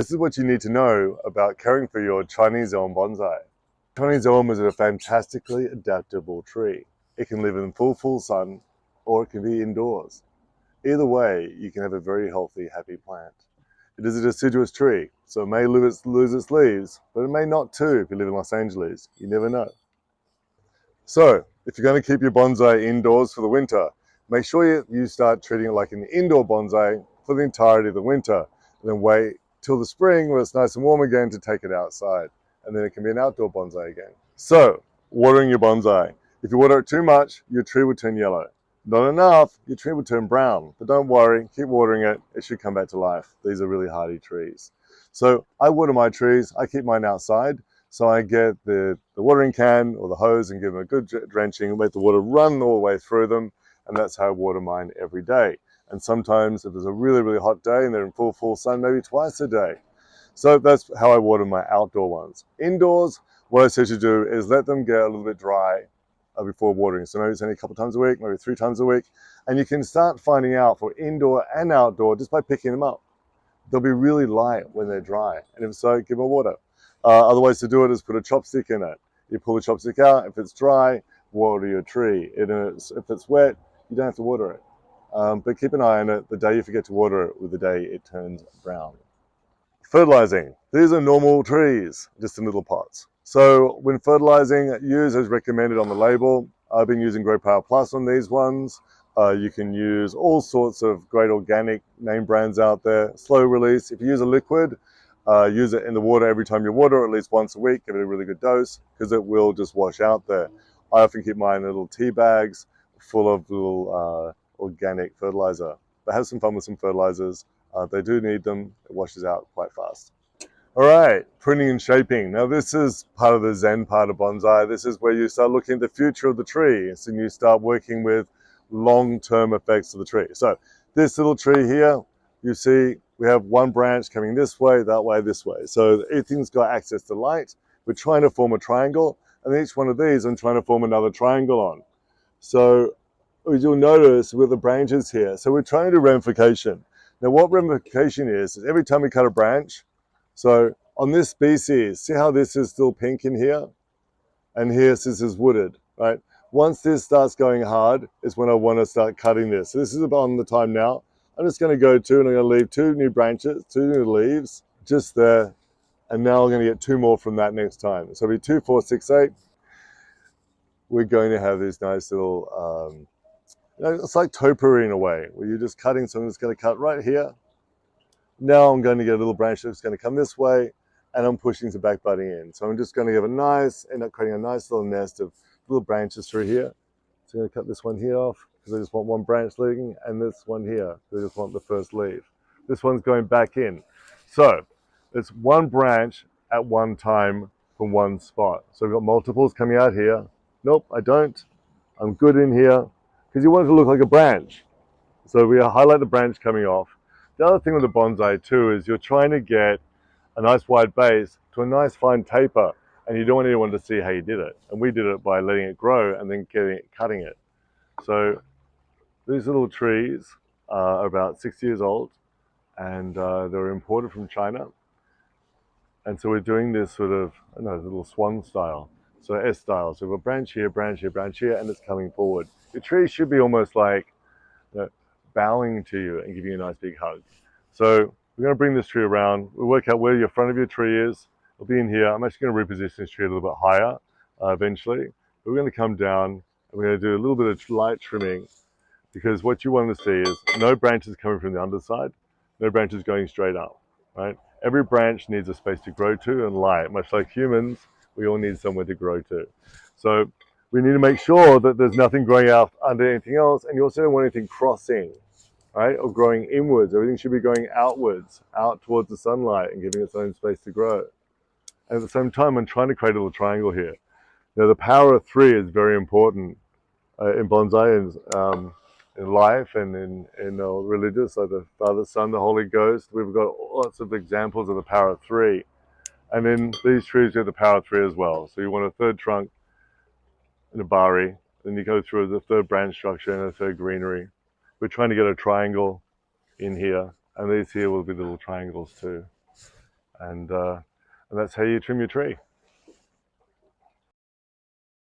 This is what you need to know about caring for your Chinese elm bonsai. Chinese elm is a fantastically adaptable tree. It can live in full sun, or it can be indoors. Either way, you can have a very healthy, happy plant. It is a deciduous tree, so it may lose its leaves, but it may not too if you live in Los Angeles. You never know. So, if you're going to keep your bonsai indoors for the winter, make sure you start treating it like an indoor bonsai for the entirety of the winter, and then wait till the spring when it's nice and warm again to take it outside, and then it can be an outdoor bonsai again. So, watering your bonsai. If you water it too much, your tree will turn yellow. Not enough, your tree will turn brown. But don't worry, keep watering it. It should come back to life. These are really hardy trees. So I water my trees. I keep mine outside. So I get the watering can or the hose and give them a good drenching, let the water run all the way through them. And that's how I water mine every day. And sometimes if there's a really, really hot day and they're in full sun, maybe twice a day. So that's how I water my outdoor ones. Indoors, what I suggest you do is let them get a little bit dry before watering. So maybe it's only a couple times a week, maybe 3 times a week. And you can start finding out for indoor and outdoor just by picking them up. They'll be really light when they're dry. And if so, give them water. Other ways to do it is put a chopstick in it. You pull the chopstick out. If it's dry, water your tree. If it's wet, you don't have to water it. But keep an eye on it. The day you forget to water it with the day it turns brown. Fertilizing. These are normal trees, just in little pots. So when fertilizing, use as recommended on the label. I've been using Grow Power Plus on these ones. You can use all sorts of great organic name brands out there. Slow release. If you use a liquid, use it in the water every time you water, at least once a week. Give it a really good dose because it will just wash out there. I often keep mine in little tea bags full of little organic fertilizer. But have some fun with some fertilizers. They do need them. It washes out quite fast. All right, pruning and shaping. Now this is part of the Zen part of bonsai. This is where you start looking at the future of the tree. So you start working with long-term effects of the tree. So this little tree here, you see we have one branch coming this way, that way, this way. So everything's got access to light. We're trying to form a triangle, and each one of these I'm trying to form another triangle on. So as you'll notice with the branches here, so we're trying to do ramification. Now what ramification is every time we cut a branch, so on this species, see how this is still pink in here? And here this is wooded, right? Once this starts going hard is when I want to start cutting this. So this is about on the time now. I'm just going to go to, and I'm going to leave 2 new branches, 2 new leaves, just there. And now I'm going to get 2 more from that next time. So it'll be 2, 4, 6, 8. We're going to have this nice little, it's like topiary in a way, where you're just cutting, so I'm just going to cut right here. Now I'm going to get a little branch that's going to come this way, and I'm pushing some back budding in. So I'm just going to give end up creating a nice little nest of little branches through here. So I'm going to cut this one here off, because I just want one branch leaving, and this one here, because I just want the first leaf. This one's going back in. So it's one branch at one time from one spot. So we've got multiples coming out here. Nope, I don't. I'm good in here, because you want it to look like a branch. So we highlight the branch coming off. The other thing with the bonsai too is you're trying to get a nice wide base to a nice fine taper, and you don't want anyone to see how you did it. And we did it by letting it grow and then cutting it. So these little trees are about 6 years old, and they're imported from China. And so we're doing this sort of, little swan style, so S style. So we've got branch here, branch here, branch here, and it's coming forward. The tree should be almost like bowing to you and giving you a nice big hug. So we're going to bring this tree around. We'll work out where your front of your tree is. It'll be in here. I'm actually going to reposition this tree a little bit higher eventually. But we're going to come down and we're going to do a little bit of light trimming, because what you want to see is no branches coming from the underside, no branches going straight up, right? Every branch needs a space to grow to and light. Much like humans, we all need somewhere to grow to. So we need to make sure that there's nothing growing out under anything else, and you also don't want anything crossing, right, or growing inwards. Everything should be going outwards, out towards the sunlight and giving its own space to grow. And at the same time, I'm trying to create a little triangle here. Now, the power of 3 is very important in bonsai, in life and in religious, like the Father, Son, the Holy Ghost. We've got lots of examples of the power of 3. And in these trees, you have the power of 3 as well. So you want a 3rd trunk, in a bari, then you go through the 3rd branch structure and a 3rd greenery. We're trying to get a triangle in here, and these here will be little triangles too. and that's how you trim your tree.